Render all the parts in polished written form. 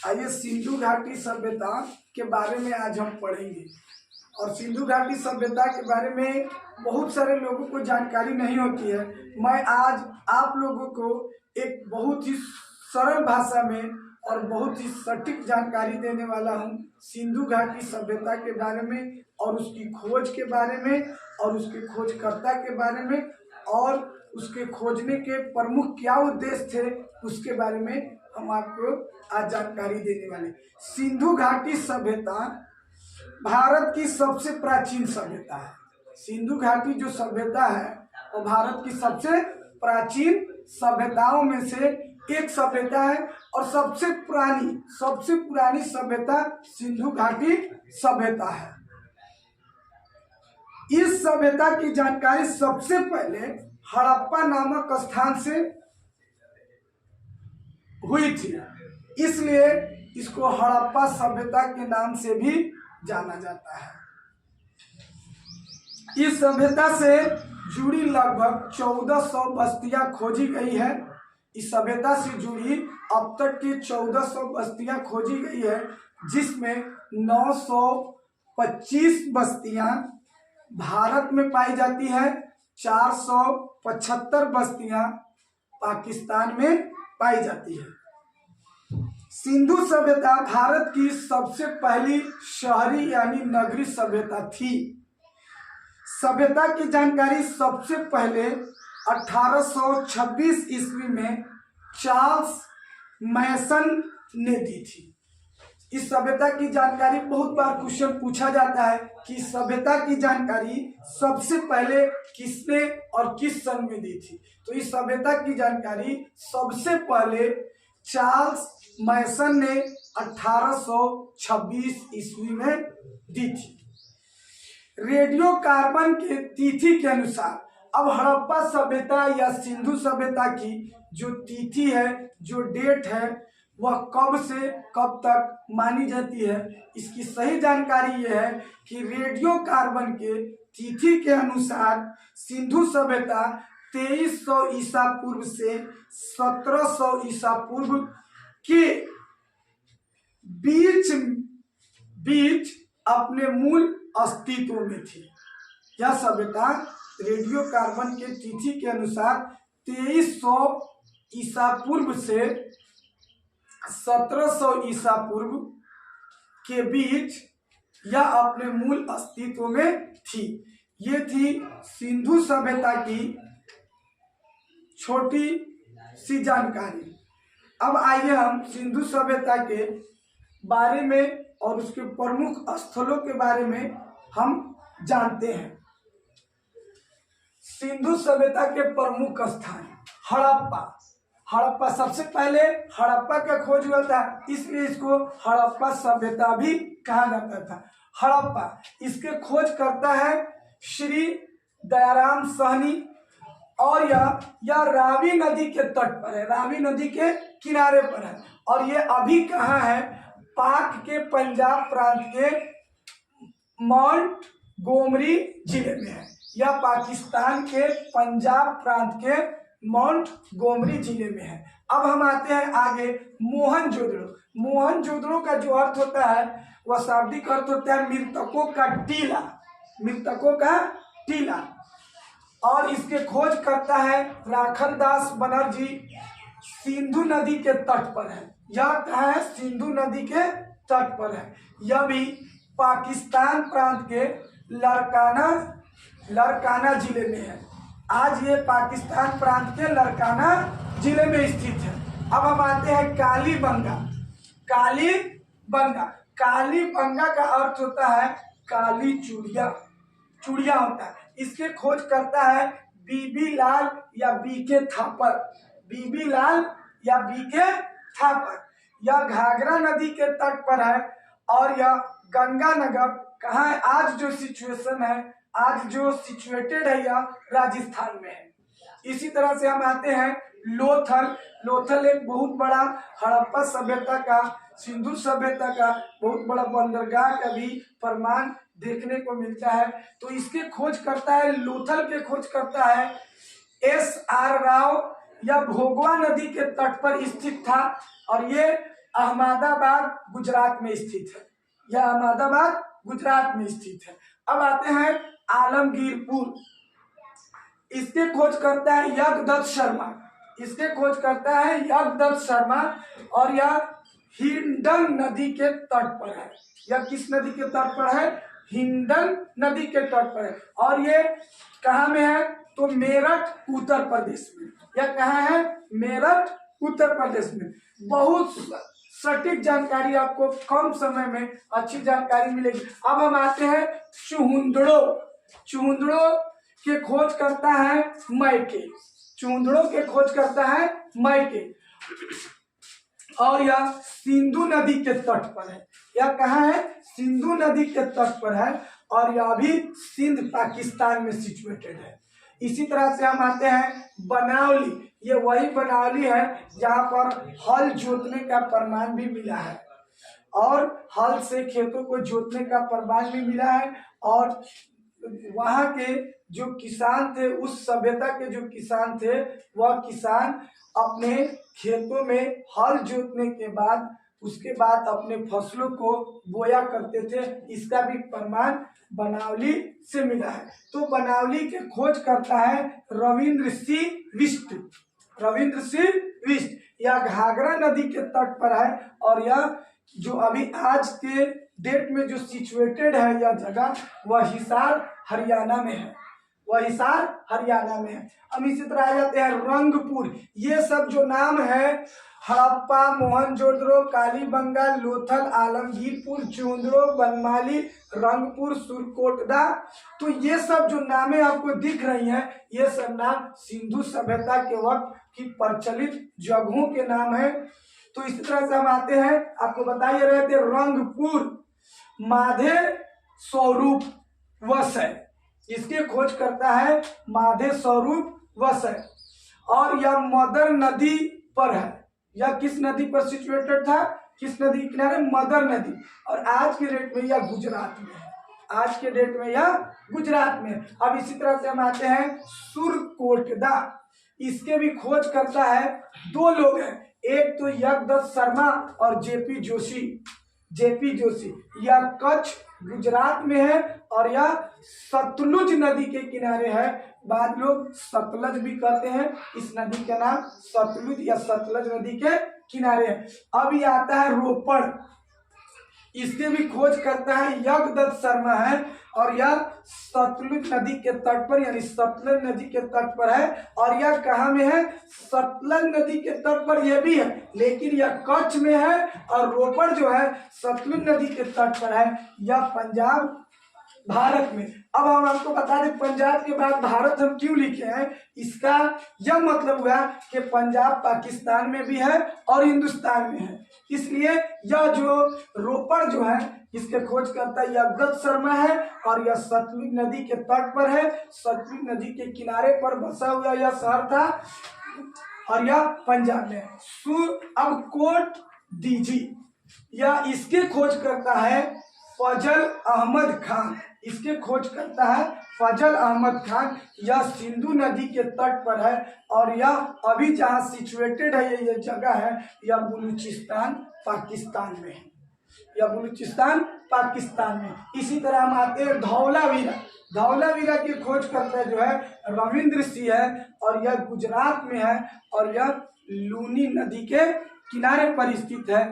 आइए सिंधु घाटी सभ्यता के बारे में आज हम पढ़ेंगे। और सिंधु घाटी सभ्यता के बारे में बहुत सारे लोगों को जानकारी नहीं होती है। मैं आज आप लोगों को एक बहुत ही सरल भाषा में और बहुत ही सटीक जानकारी देने वाला हूँ सिंधु घाटी सभ्यता के बारे में और उसकी खोज के बारे में और उसके खोजकर्ता के बारे में और उसके खोजने के प्रमुख क्या उद्देश्य थे उसके बारे में हम आपको आज जानकारी देने वाले। सिंधु घाटी सभ्यता भारत की सबसे प्राचीन सभ्यता है। सिंधु घाटी जो सभ्यता है वो भारत की सबसे प्राचीन सभ्यताओं में से एक सभ्यता है और सबसे पुरानी सभ्यता सिंधु घाटी सभ्यता है। इस सभ्यता की जानकारी सबसे पहले हड़प्पा नामक स्थान से हुई थी, इसलिए इसको हड़प्पा सभ्यता के नाम से भी जाना जाता है। इस सभ्यता से जुड़ी लगभग 1400 बस्तियां खोजी गई है। इस सभ्यता से जुड़ी अब तक की 1400 बस्तियां खोजी गई है, जिसमें 925 बस्तियां भारत में पाई जाती है, 475 बस्तियां पाकिस्तान में पाई जाती है। सिंधु सभ्यता भारत की सबसे पहली शहरी यानी नगरी सभ्यता थी। सभ्यता की जानकारी सबसे पहले 1826 ईस्वी में चार्ल्स मैसन ने दी थी। इस सभ्यता की जानकारी बहुत बार क्वेश्चन पूछा जाता है कि सभ्यता की जानकारी सबसे पहले किसने और किस सन में दी थी। तो इस सभ्यता की जानकारी सबसे पहले चार्ल्स मैसन ने 1826 ईस्वी में दी थी। रेडियो कार्बन के तिथि के अनुसार अब हड़प्पा सभ्यता या सिंधु सभ्यता की जो तिथि है, जो डेट है, वह कब से कब तक मानी जाती है, इसकी सही जानकारी यह है कि रेडियो कार्बन के तिथि के अनुसार सिंधु सभ्यता 2300 ईसा पूर्व से 1700 ईसा पूर्व के बीच अपने मूल अस्तित्व में थी। यह सभ्यता रेडियो कार्बन के तिथि के अनुसार 2300 ईसा पूर्व से 1700 ईसा पूर्व के बीच यह अपने मूल अस्तित्व में थी। ये थी सिंधु सभ्यता की छोटी सी जानकारी। अब आइए हम सिंधु सभ्यता के बारे में और उसके प्रमुख स्थलों के बारे में हम जानते हैं। सिंधु सभ्यता के प्रमुख स्थान हड़प्पा सबसे पहले हड़प्पा का खोज हुआ था, इसलिए इसको हड़प्पा सभ्यता भी कहा जाता था। हड़प्पा इसके खोज करता है श्री दयाराम साहनी और यह रावी नदी के तट पर है, रावी नदी के किनारे पर है। और ये अभी कहाँ है? पाक के पंजाब प्रांत के मोंटगोमरी जिले में है। यह पाकिस्तान के पंजाब प्रांत के मोंटगोमरी जिले में है। अब हम आते हैं आगे मोहनजोदड़ो। मोहनजोदड़ो का जो अर्थ होता है वह शाब्दिक अर्थ होता है मृतकों का टीला। और इसके खोज करता है राखल दास बनर्जी। सिंधु नदी के तट पर है। यह कहाँ है? सिंधु नदी के तट पर है। यह भी पाकिस्तान प्रांत के लरकाना जिले में है। आज ये पाकिस्तान प्रांत के लरकाना जिले में स्थित है। अब हम आते हैं कालीबंगा का अर्थ होता है काली चूड़िया होता है। इसके खोज करता है बीबी लाल या बीके थापर। यह घाघरा नदी के तट पर है और यह गंगानगर कहाँ है? आज जो सिचुएटेड है यह राजस्थान में है। इसी तरह से हम आते हैं लोथल एक बहुत बड़ा हड़प्पा सभ्यता का, सिंधु सभ्यता का बहुत बड़ा बंदरगाह का भी प्रमाण देखने को मिलता है। तो इसके खोज करता है, लोथल के खोज करता है SR राव। यह भोगवा नदी के तट पर स्थित था और ये अहमदाबाद गुजरात में स्थित है। यह अहमदाबाद गुजरात में स्थित है। अब आते हैं आलमगीरपुर। इसके खोज करता है यज्ञदत्त शर्मा। इसके खोज करता है यज्ञदत्त शर्मा और यह हिंडन नदी के तट पर है। यह किस नदी के तट पर है? हिंडन नदी के तट पर है। और ये कहाँ में है? तो मेरठ उत्तर प्रदेश में। यह कहाँ है? मेरठ उत्तर प्रदेश में। बहुत सटीक जानकारी आपको कम समय में अच्छी जानकारी मिलेगी। अब हम आते हैं चुहुंदड़ो। चुहुंदड़ो के खोज करता है मैके। चुहुंदड़ो के खोज करता है मैके और यह सिंधु नदी के तट पर है। यह कहाँ है? सिंधु नदी के तट पर है और यह भी सिंध पाकिस्तान में सिचुएटेड है। इसी तरह से हम आते हैं बनावली। ये वही बनावली है जहाँ पर हल जोतने का प्रमाण भी मिला है और हल से खेतों को जोतने का प्रमाण भी मिला है। और वहाँ के जो किसान थे, उस सभ्यता के जो किसान थे, वह किसान अपने खेतों में हल जोतने के बाद उसके बाद अपने फसलों को बोया करते थे। इसका भी प्रमाण बनावली से मिला है। तो बनावली के खोज करता है रविंद्र सिंह बिष्ट। रविंद्र सिंह बिष्ट। यह घाघरा नदी के तट पर है और यह जो अभी आज के डेट में जो सिचुएटेड है यह जगह, वह हिसार हरियाणा में है। वह हिसार हरियाणा में है। अब इसी तरह आ जाते हैं रंगपुर। ये सब जो नाम है, हड़प्पा, मोहनजोदड़ो, कालीबंगा, लोथल, आलमगीरपुर, चुहुंदड़ो, बनमाली, रंगपुर, सुरकोटदा, तो ये सब जो नामें आपको दिख रही हैं, ये सब नाम सिंधु सभ्यता के वक्त की प्रचलित जगहों के नाम है। तो इसी तरह से हम आते हैं, आपको बताइए रहे थे रंगपुर माधे स्वरूप वश है। इसके खोज करता है माधे स्वरूप वश है और यह मदर नदी पर है। यह किस नदी पर सिचुएटेड था? किस नदी के किनारे? मदर नदी। और आज के डेट में यह गुजरात में है। आज के डेट में यह गुजरात में है। अब इसी तरह से हम आते हैं सुरकोटदा। इसके भी खोज करता है दो लोग हैं, एक तो यज्ञदत्त शर्मा और जेपी जोशी। जेपी जोशी। यह कच्छ गुजरात में है और यह सतलुज नदी के किनारे है। बाद लोग सतलज भी कहते हैं। इस नदी का नाम सतलुज या सतलज नदी के किनारे है। अब ये आता है रोपड़। इसके भी खोज करता है यज्ञदत्त शर्मा है और यह सतलुज नदी के तट पर यानी सतलज नदी के तट पर है। और यह कहाँ में है? सतलज नदी के तट पर यह भी है, लेकिन यह कच्छ में है और रोपड़ जो है सतलुज नदी के तट पर है। यह पंजाब भारत में। अब हम आपको बता दें पंजाब के बाद भारत हम क्यों लिखे हैं। इसका यह मतलब हुआ कि पंजाब पाकिस्तान में भी है और हिंदुस्तान में है, इसलिए यह जो रोपड़ जो है इसके खोज करता है यज्ञदत्त शर्मा है और यह सतलुज नदी के तट पर है। सतलुज नदी के किनारे पर बसा हुआ यह शहर था और यह पंजाब में है। अब कोट दीजी, यह इसके खोज करता है फजल अहमद खान। इसके खोज करता है फजल अहमद खान। यह सिंधु नदी के तट पर है और यह अभी जहाँ सिचुएटेड है ये जगह है, यह बलूचिस्तान पाकिस्तान में है। यह बलूचिस्तान पाकिस्तान में। इसी तरह हम आते हैं धौलावीरा। धौलावीरा की खोज करता जो है रविंद्र सिंह है और यह गुजरात में है और यह लूनी नदी के किनारे पर स्थित है।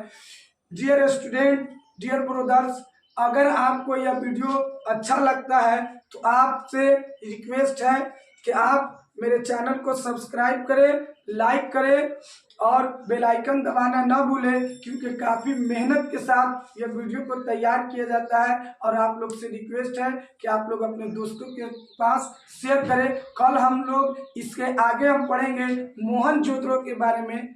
डियर स्टूडेंट, डियर ब्रदर्स, अगर आपको यह वीडियो अच्छा लगता है तो आपसे रिक्वेस्ट है कि आप मेरे चैनल को सब्सक्राइब करें, लाइक करें और बेल आइकन दबाना ना भूलें, क्योंकि काफ़ी मेहनत के साथ यह वीडियो को तैयार किया जाता है। और आप लोग से रिक्वेस्ट है कि आप लोग अपने दोस्तों के पास शेयर करें। कल हम लोग इसके आगे हम पढ़ेंगे मोहनजोदड़ो के बारे में।